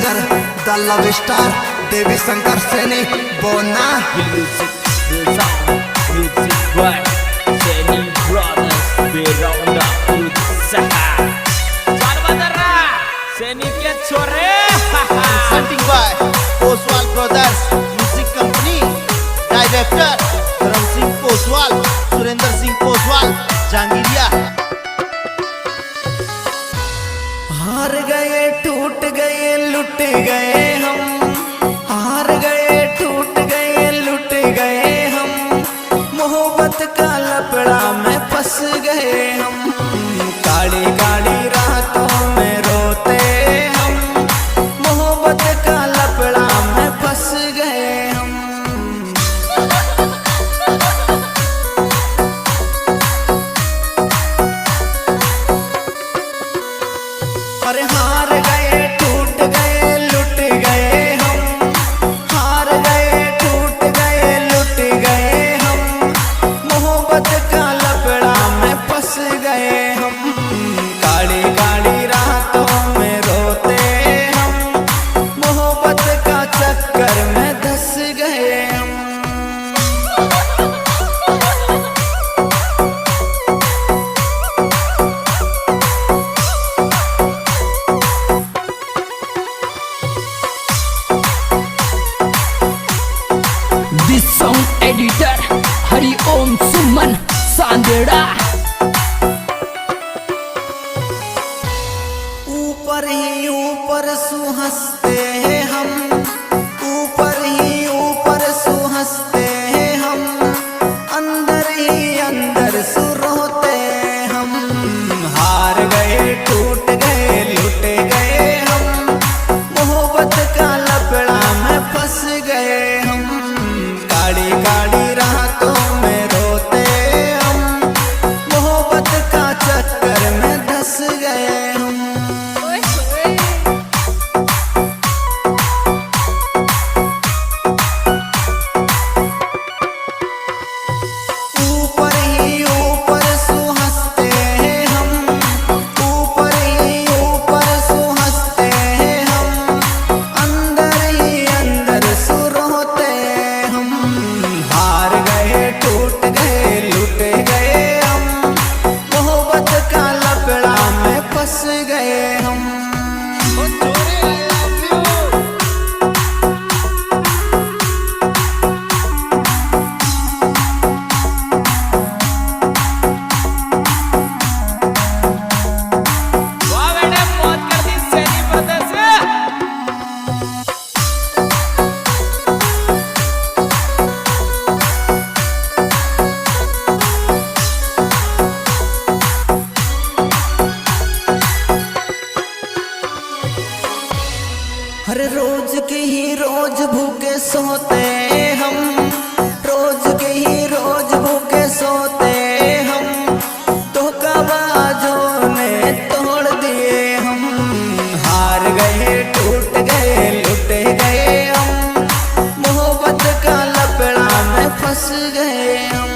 Singer द love star देवी शंकर सैनी बोना सैनी के छोरे Presenting by Oswal Brothers Music Company. Director Dharam Singh Oswal, Surendra Singh Oswal, Jangiriya. हार गए टूट गए लुट गए हम, हार गए टूट गए लुट गए हम, मोहब्बत का लपड़ा में फंस गए हम, काली काली रातों में रोते हम, मोहब्बत का लपड़ा में फंस गए हम। अरे हार गए टूट गए लुट गए हम, हार गए टूट गए लुट गए हम, मोहब्बत का लपड़ा में फंस गए हम, काली काली रातों में रोते हम, मोहब्बत का चक्कर में धंस गए हम। This song editor Hari Om Suman Sandera। ऊपर ही ऊपर सुहंसते हैं हम, ऊपर ही ऊपर सुहंसते हैं हम, अंदर ही अंदर सुरोते हम, हार गए टूट गए लुट गए हम, मोहब्बत का लपड़ा में फंस गए हम, काली काली रातों में रोते हम, मोहब्बत का चक्कर में धंस गए हम। ऊपर ही ऊपर सुहंसते हैं हम, ऊपर ही ऊपर सुहंसते हैं हम, अंदर ही अंदर सुरोते हम, हार गए टूट गए लुट गए हम, मोहब्बत का लपड़ा में फंस गए हम। वाह बेटे मौत कर दी सैनी ब्रदर्स। हर रोज के ही रोज भूखे सोते हम, रोज के ही रोज भूखे सोते हम, धोखाबाजों ने तोड़ दिए हम, हार गए टूट गए लुट गए हम, मोहब्बत का लपड़ा में फंस गए हम।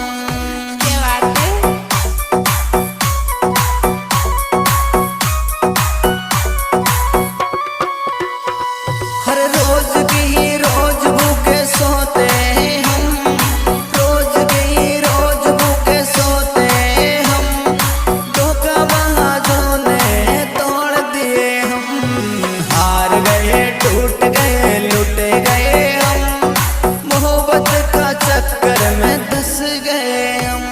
हर रोज के ही रोज भूखे सोते हम, रोज के ही रोज भूखे सोते हम, धोखाबाजों ने तोड़ दिए हम, हार गए टूट गए लुट गए हम, मोहब्बत का चक्कर में धंस गए हम।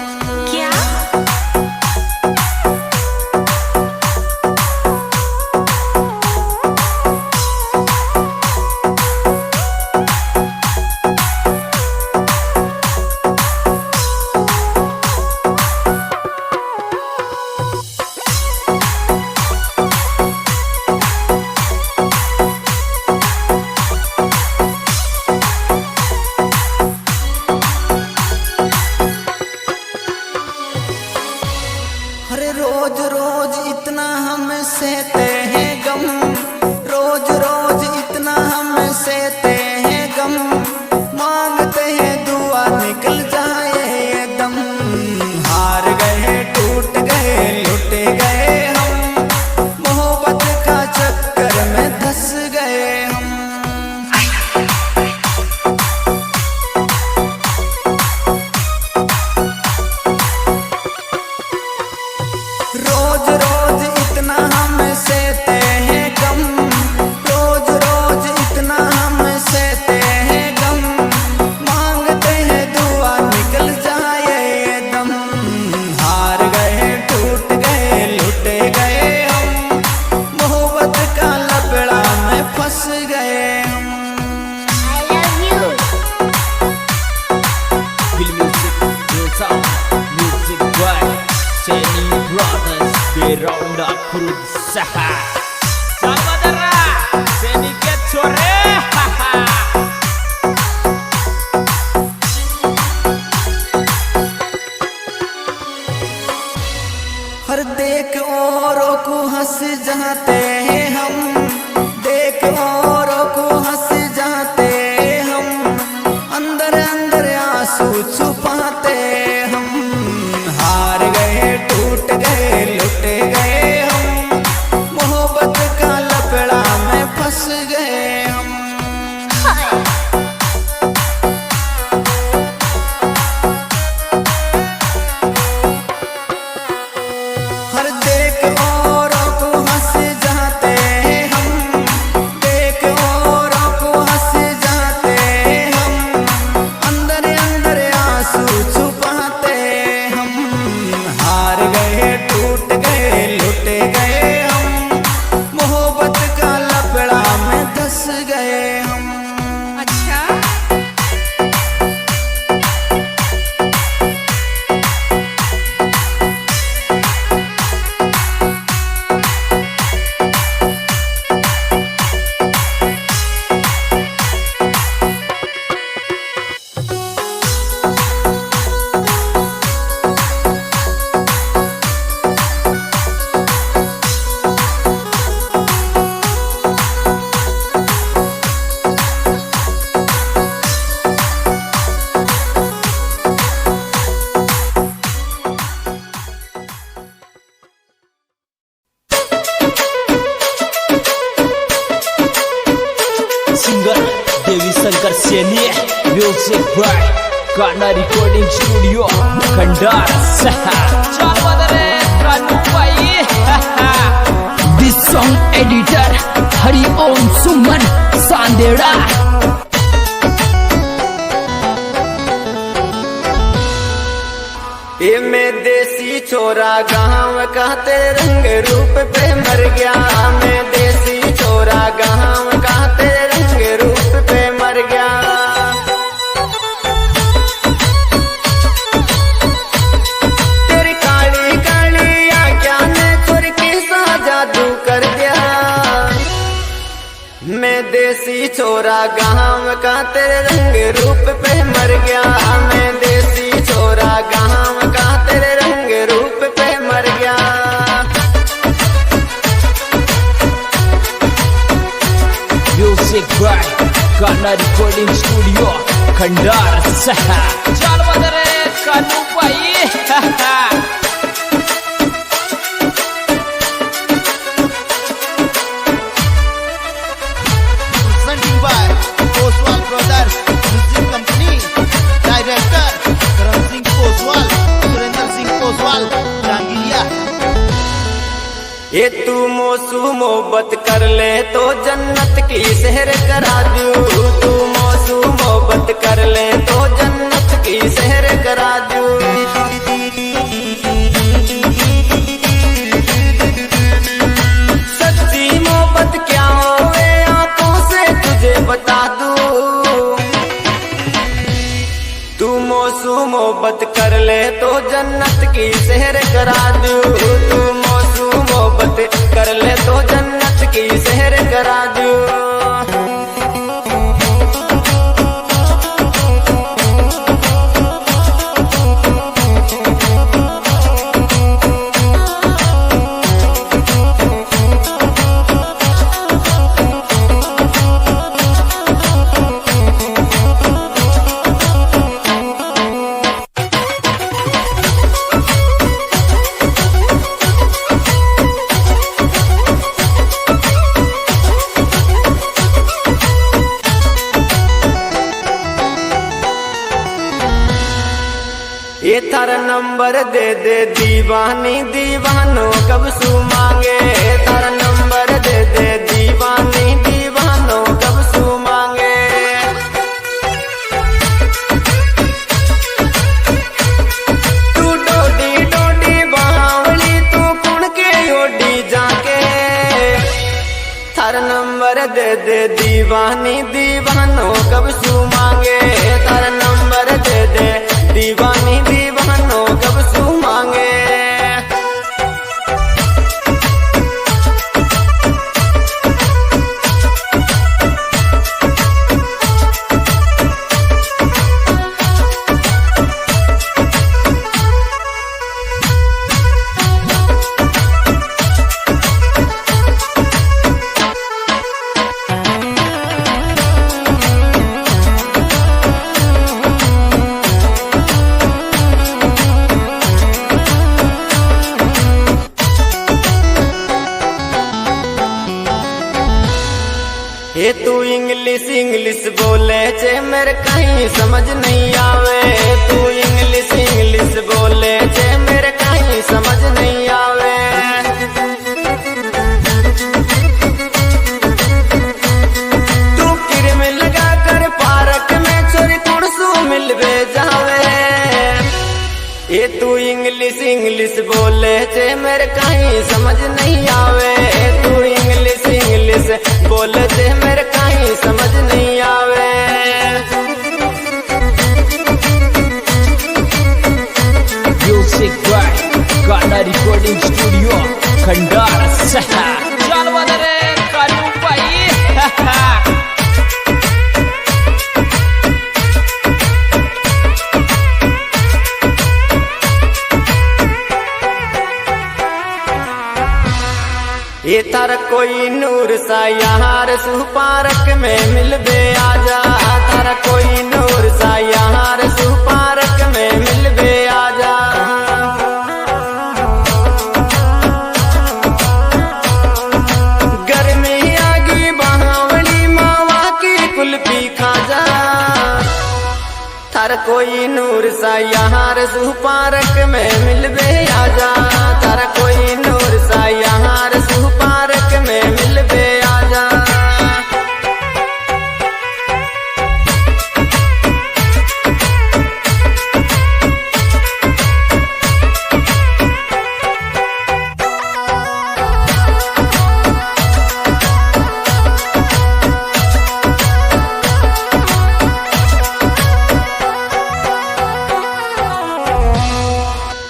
अरे रोज रोज इतना हम सहते हैं गम, रोज रोज इतना हम सहते हैं गम, मांगते हैं दुआ निकल जाए ये दम, हार गए टूट गए लुट गए हम, मोहब्बत का चक्कर में धंस गए। फुरुद सहा चल बदरा सैनिक के छोरे हर देख औरों को हंस जाते हैं हम, देख औरों को हंस जाते हम, अंदर अंदर आंसू छुपाते हम। हार गए टूट गए लुट गए हम, मोहब्बत का लपड़ा में फंस गए हम। हर देख औरों को हंस जाते हैं हम, देख औरों को हंस जाते हम, अंदर अंदर आंसू छुपाते हम। हार गए टूट गए लुट गए हम, मोहब्बत का लपड़ा में धंस गए हम। अच्छा singer Devi Shankar Saini music by Kanha recording studio खंडार चल बदरे कानू भाई दिस सॉन्ग एडिटर हरि ओम सुमन सांदेड़ा। ये मैं देसी छोरा गाँव का तेरे रंग रूप पे मर गया, मैं देसी छोरा गाँव का तेरे रंग रूप पे मर गया। तेरी काली काली आँखों ने छोर के सा जादू कर दिया, मैं देसी छोरा गाँव का तेरे रंग रूप पे मर गया, मैं देसी छोरा गाँव का तेरे रंग रूप पे मर गया। Music by Kanha recording studio खंडार चल बदरे कानू भाई presenting by Oswal Brothers Music Company, Director Karan Singh Oswal, Surendra Singh Oswal, Jangiriya। ये तू मोसू मोहब्बत कर ले तो जन्नत की शहर करा दूं, तू मोसू मोहब्बत कर ले तो जन्नत की शहर करा दूं। सच्ची मोहब्बत क्या होवे आंखों से तुझे बता दूं, तू मोसू मोहब्बत कर ले तो जन्नत की शहर करा दूं, तू मोसू मोहब्बत कर ले तो जन्नत की शहर करा दूं। ये थारा नंबर दे दे दीवानी दीवानो कब सू मांगे, थारा नंबर दे दे दीवानी दीवानो कब सू मांगे। तू डोडी डोडी बावली तू कुण के ओडी जाके, थारा नंबर दे दे दीवानी दीवानो कब सू मांगे, थारा नंबर दे दे दीवानी दीवानो कब सू मांगे। ये तू इंग्लिश इंग्लिश बोले चे मेरे कहीं समझ नहीं आवे। तू इंग्लिश इंग्लिश बोले चे मेरे कहीं समझ नहीं आवे। तू किरम लगा कर पार्क में छोरी कुड़सू मिलवे जावे। ये तू इंग्लिश इंग्लिश बोले चे मेरे कहीं समझ नहीं आवे। तू इंग्लिश इंग्लिश बोले चे मेरे कहीं समझ नहीं आवे। म्यूजिक बाय गाना रिकॉर्डिंग स्टूडियो खंडार सहा। चल बदरे कालू भाई। ये तार कोई नूर सा यार सु पार्क में मिलबे आजा। तारा कोई नूर सा यार सु पार्क में मिलबे आजा। गर्मी आगी बहावली मावा की कुल्फी खा जा। तारा कोई नूर सा यार सु पार्क में मिलबे आजा। तारा कोई नूर सा यार सु पार्क में मिलबे आजा।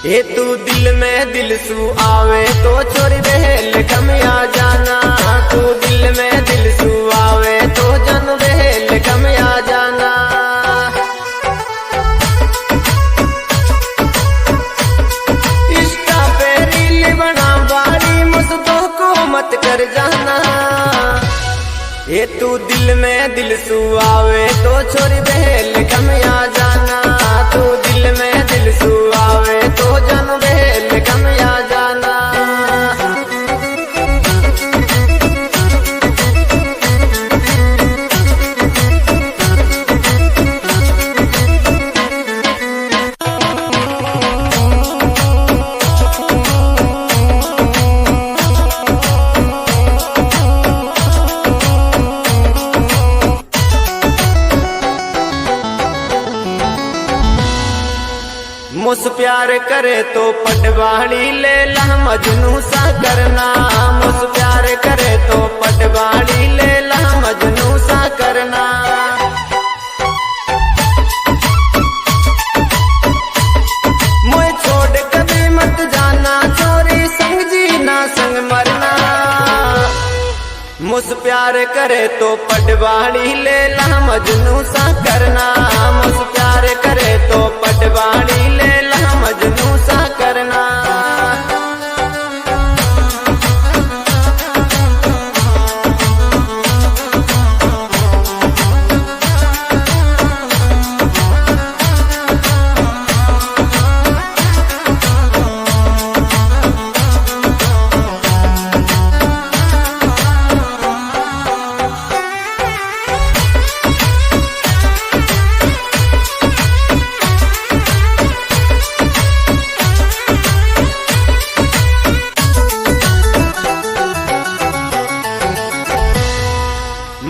ये तू दिल में दिल सू आवे तो छोरी बहल कम आ जाना। तू दिल में दिल सू आवे तो जन बहल कम आ जाना। इंस्टा पे रील बना बारी मुझको को मत कर जाना। ये तू दिल में दिल सू आवे तो छोरी बहल कम आ जाना। तू दिल में दिल सू आवे तो जन बहल कम आ जाना। मुझ प्यार करे तो पटवाड़ी ले ला मजनू सा करना। मुझ प्यार करे तो पटवाड़ी ले ला मजनू सा करना। मुझे छोड़ कभी मत जाना छोरी संग जीना संग मरना। मुझ प्यार करे तो पटवाड़ी ले ला मजनू सा करना। मुझ प्यार करे तो पटवाड़ी ले ला मजनू सा करना।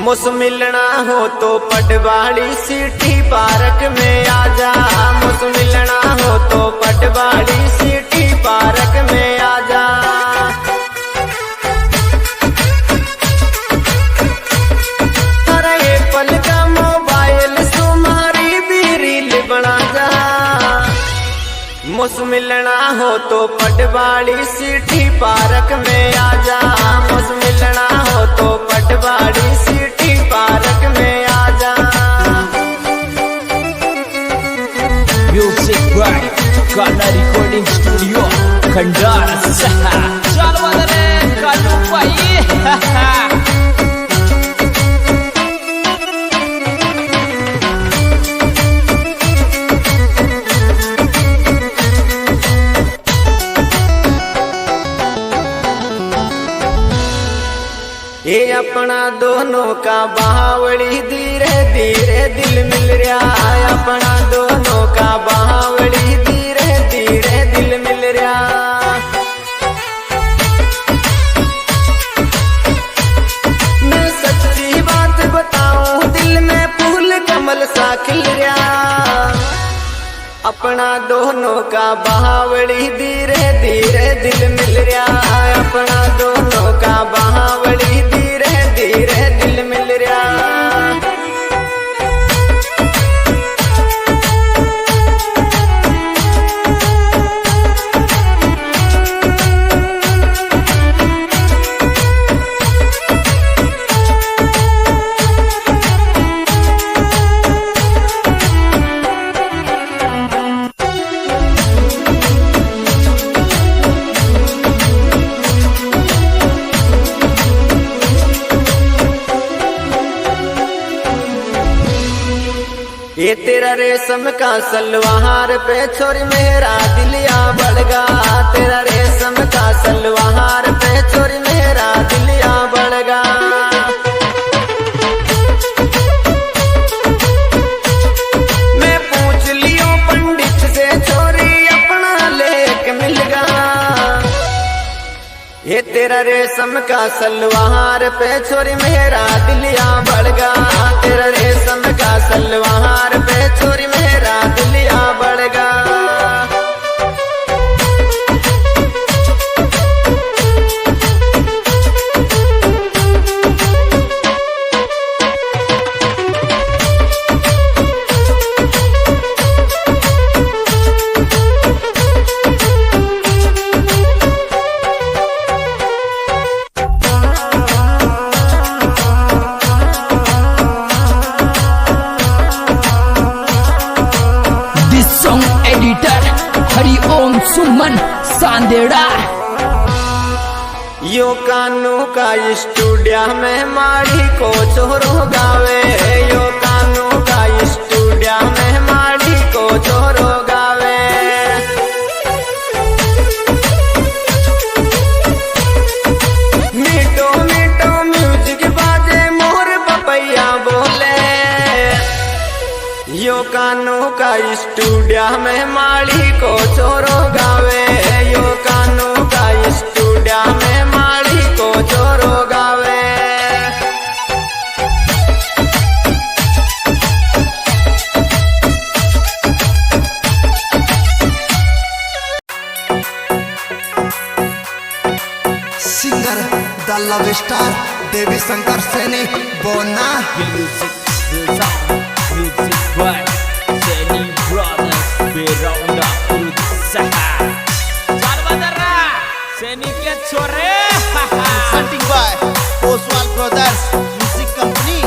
मुझ मिलना हो तो पटवाड़ी सिटी पार्क में आजा। मुझ मिलना हो तो पटवाड़ी सिटी पार्क में आजा। अरे एप्पल का मोबाइल तुम्हारी भी रील बना जा। मुझ मिलना हो तो पटवाड़ी सिटी पार्क में आजा। मुझ मिलना हो तो पटवाड़ी सिटी पार्क में आजा। म्यूजिक बाय गाना रिकॉर्डिंग स्टूडियो खंडार सहा। चल बदरे कालू भाई। ये अपना दोनों का बावड़ी धीरे धीरे दिल मिल रहा है। अपना दोनों का बावड़ी धीरे धीरे दिल मिल रहा। मैं सच्ची बात बताऊं दिल में फूल कमल सा खिल रहा। अपना दोनों का बावड़ी धीरे धीरे दिल मिल रहा। अपना दोनों का बावड़ी धीरे धीरे दिल मिल रहा। ये तेरा रेशम का सलवार पे छोरी मेरा दिलिया बड़गा। तेरा रेशम का सलवार पे छोरी मेरा दिलिया बड़गा। मैं पूछ लियो पंडित से छोरी अपना लेक मिलगा। ये तेरा रेशम का सलवार पे छोरी मेरा दिलिया बड़गा। तेरा रेशम का सलवार पे छोरी मेरा दिलिया बड़गा। हरिओम सुमन सांदेड़ा। यो कानू का स्टूडियो में माड़ी को छोरो गावे। यो कानू का स्टूडियो में माड़ी को छोरो गावे। मीठो मीठो म्यूजिक बाजे मोर पपैया बोले। यो कानू का स्टूडियो में माड़ी को छोरो गावे। यो कानू का स्टूडियो में माड़ी को छोरो गावे। सिंगर द लव स्टार देवी शंकर सैनी बोना। Music by Seni Brothers Beronda Utsaha. Salvadara Seni के छोरे। Presenting by Poswal Brothers Music Company.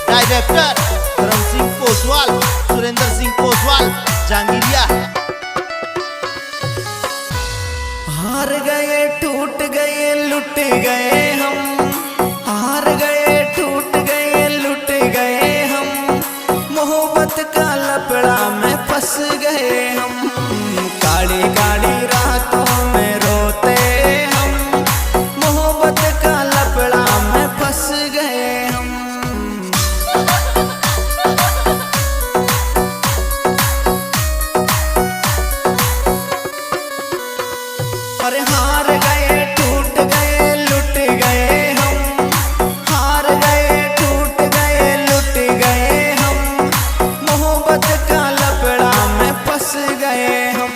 Director Karan Singh Poswal, Surendra Singh Poswal, जहांगीरिया। हार गए टूट गए लुट गए हम। हार गए टूट गए लुट गए हम। मोहब्बत का लपड़ा में फंस गए हम। काली काली रातों में रोते हम। मोहब्बत का लपड़ा में फंस गए हम। अरे हार गए टूट गए लुट गए हम। हार गए टूट गए लुट गए हम। मोहब्बत का लपड़ा में फंस गए हम।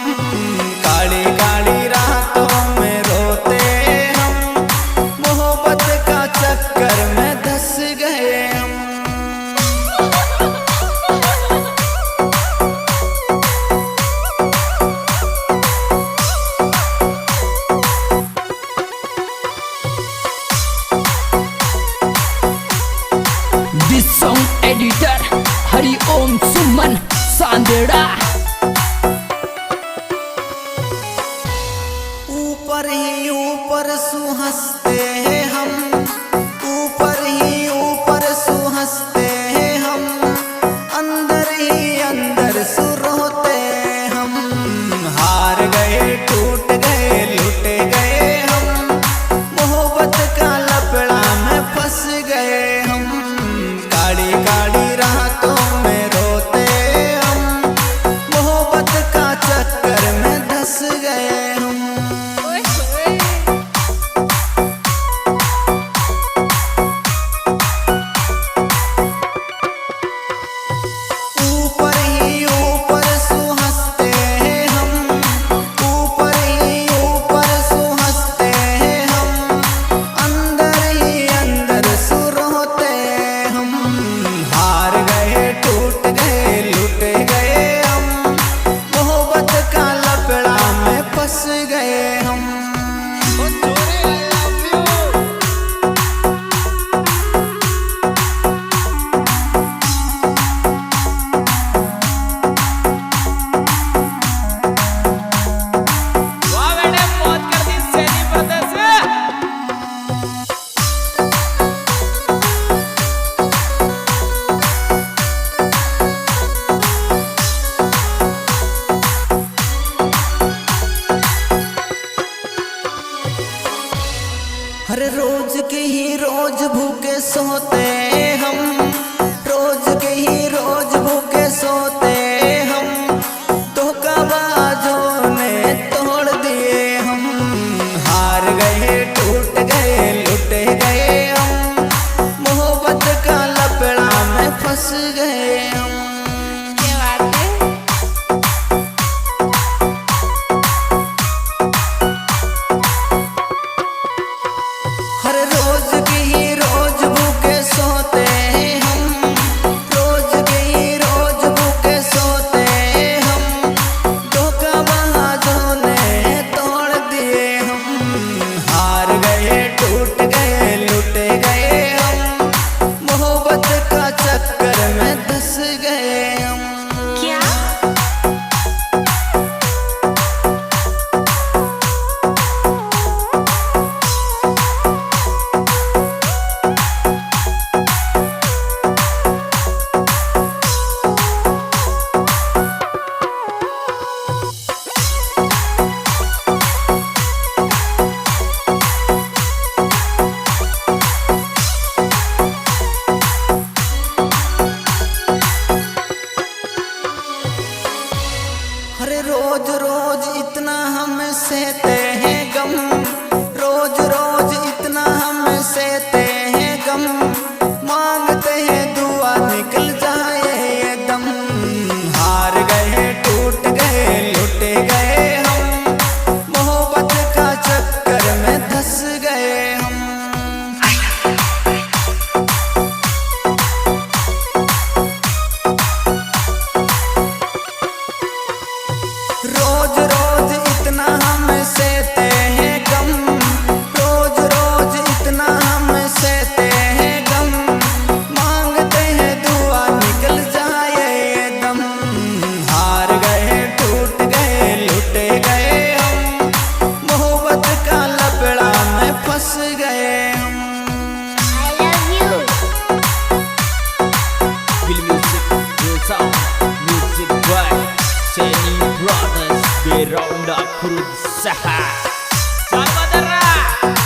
काली काली रातों में रोते हम। मोहब्बत का चक्कर में धंस गए हम। दिस सॉन्ग एडिटर हरिओम सुमन सांदेड़ा। ऊपर ही ऊपर सुहंसते हैं हम। ऊपर ही ऊपर सुहंसते हैं हम। अंदर ही अंदर सुरोते हम। हार गए टूट गए लुट गए हम। मोहब्बत का लपड़ा में हर रोज के ही रोज भूखे सोते हम, रोज के ही रोज भूखे सोते हम, धोखाबाजों ने तोड़ दिए हम। हार गए टूट गए लुट गए हम, मोहब्बत का लपड़ा में फंस गए हम। हर रोज के ही रोज भूखे सोते हम, रोज के ही रोज भूखे सोते हम, धोखाबाजों ने तोड़ दिए हम। हार गए टूट गए लुट गए हम, मोहब्बत का चक्कर में धंस गए हम। अरे रोज रोज इतना हम सहते हैं गम, रोज रोज इतना हम सहते हैं गम, मांगते हैं दुआ निकल जाए ये दम। हार गए टूट गए लुट गए हम, मोहब्बत का चक्कर में धंस गए हम। रोज रोज इतना हम सहते हैं गम, रोज रोज इतना हम सहते हैं गम, मांगते हैं दुआ निकल जाए ये दम। हार गए टूट गए लुट गए हम, मोहब्बत का लपड़ा में फंस गए हम। Feel music, real sound, music by Seni Brothers Beronda berusaha. Saudara,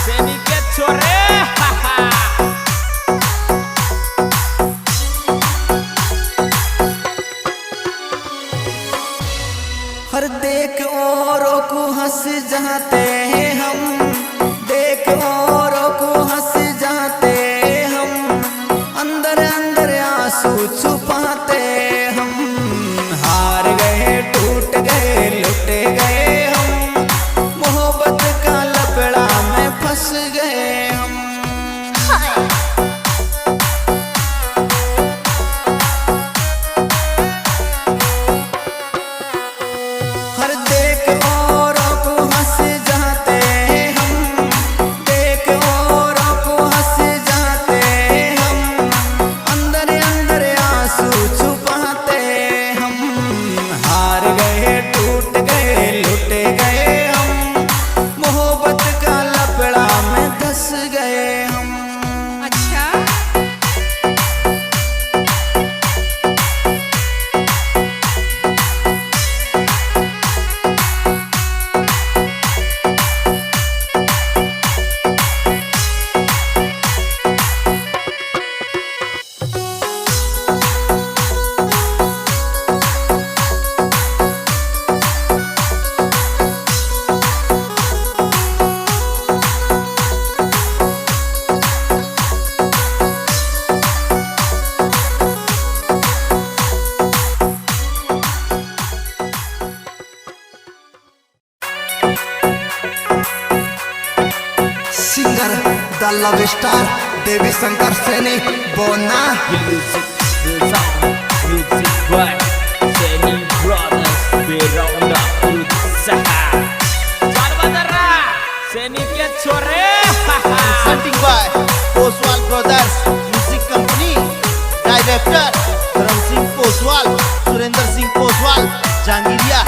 Seni Kecore. हर देख औरों को हंस जाते हैं हम, देख औरों को हंस जाते हम, अंदर अंदर आंसू छुपाते हम। हार गए टूट गए लुट गए हम, मोहब्बत का लपड़ा में फंस गए हम। हर देख औरों को हंस जाते हम, देख औरों को हंस जाते हम, अंदर अंदर आंसू छुपाते हम। हार गए टूट गए लुट गए हम, मोहब्बत का लपड़ा में धंस गए हम। सिंगर द लव स्टार देवी शंकर सैनी बोना। Feel music, real sound, music by Seni Brothers Beronda berusaha. Saudara, Seni Kecore. Presenting by Poswal Brothers Music Company. Director Dharam Singh Poswal, Surinder Singh Poswal, Jangiria.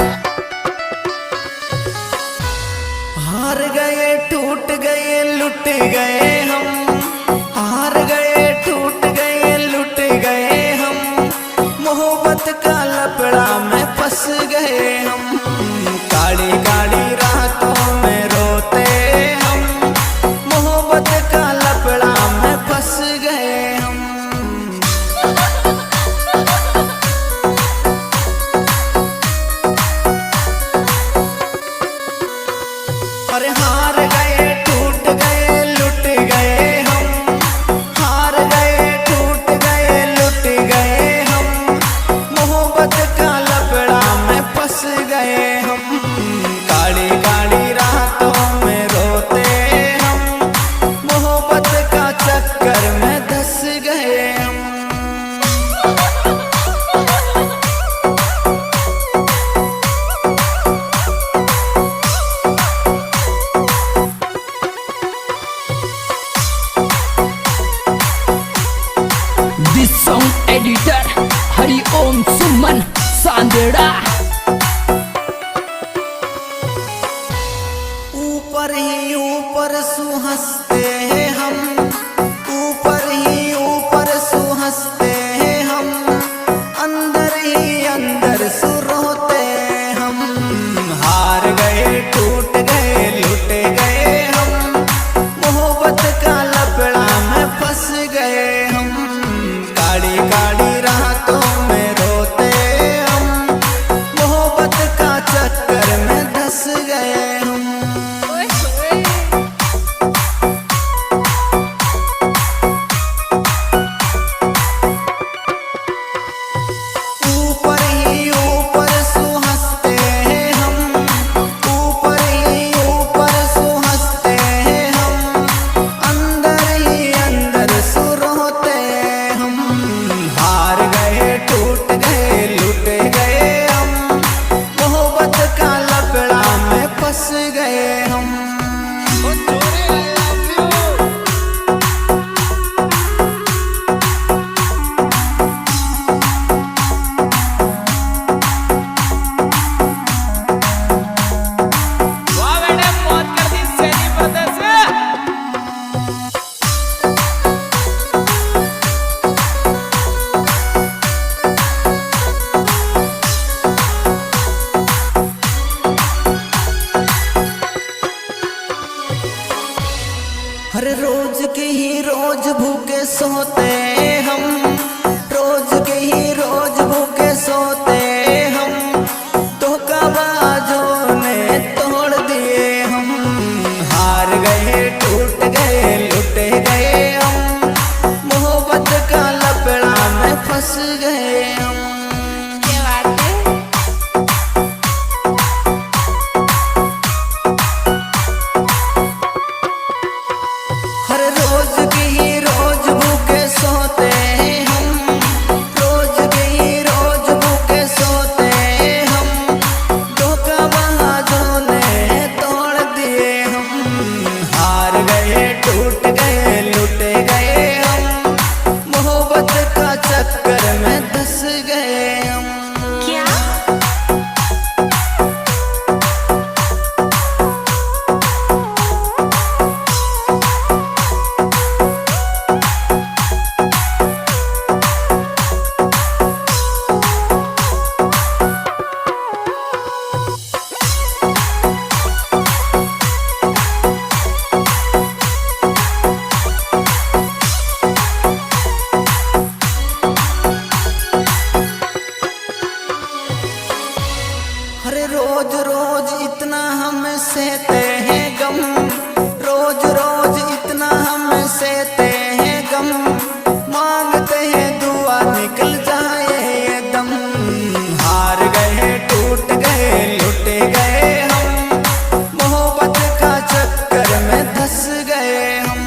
हार गए टूट गए लुट गए हम, हार गए टूट गए लुट गए हम, मोहब्बत का लपड़ा में फंस गए हम। काली काली रातों में रोते हम, मोहब्बत का चक्कर में धस गए हम। दिस सॉन्ग एडिटर हरि ओम सुमन सांदेड़ा। ऊपर ही ऊपर सुहंसते हैं हम, ऊपर ही ऊपर सुहंसते हैं हम, अंदर ही अंदर सुरोते हम। हार गए टूट गए लुट गए हम, मोहब्बत का लपड़ा में फंस गए हम। काली काली रातों में रोते हम, मोहब्बत का चक्कर में धस गए हम। ऊपर ही ऊपर सुहंसते हैं हम, ऊपर ही ऊपर सुहंसते हैं हम, अंदर ही अंदर सुरोते हम। हार गए टूट गए लुट गए हम, मोहब्बत का लपड़ा में फंस गए हम। वाह बेटे मौत कर दी सैनी ब्रदर्स। हर रोज के ही रोज भूखे सोते हम, रोज के ही रोज भूखे सोते हम, धोखाबाजों ने तोड़ दिए हम। हार गए टूट गए लुट गए हम, मोहब्बत का लपड़ा में फंस गए हम। हर रोज की ही रोज भूखे सोते हैं हम, रोज की ही रोज भूखे सोते हैं हम, धोखाबाजों ने तोड़ दिए हम। हार गए टूट गए लुट गए हम, मोहब्बत का चक्कर में धस गए हम। हरे रोज रोज इतना हम सहते हैं गम, रोज रोज इतना हम सहते हैं गम, मांगते हैं दुआ निकल जाए ये दम। हार गए टूट गए लुट गए हम, मोहब्बत का चक्कर में धस गए हम।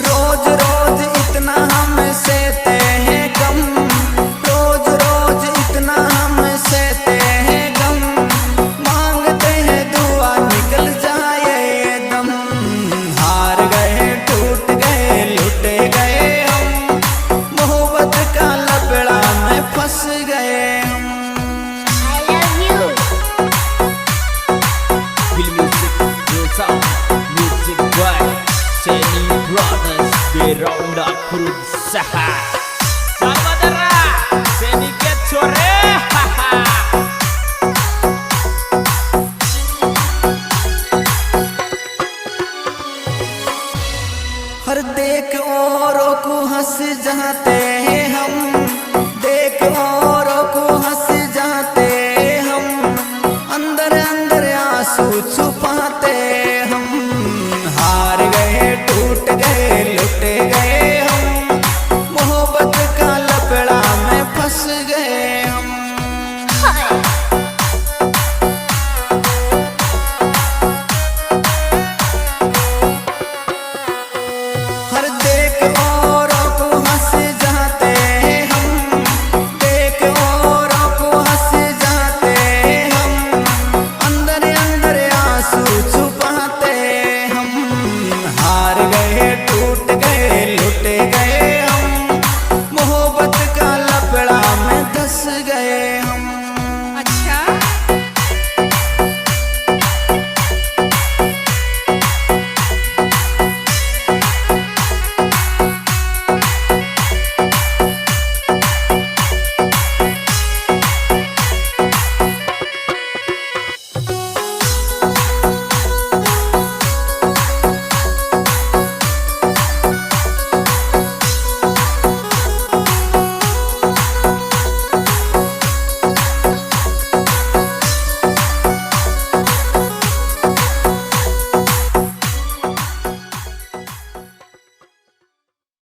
रोज रोज इतना हम सहते हैं गम, रोज रोज इतना हम सहते हैं गम, मांगते हैं दुआ निकल जाए ये दम। हार गए टूट गए लुट गए हम, मोहब्बत का लपड़ा में फंस गए हम। Feel music, real sound, music vibe. Seni Brothers beronda berusaha. सालबदरा Saini के छोरे। हर देख औरों को हंस जाते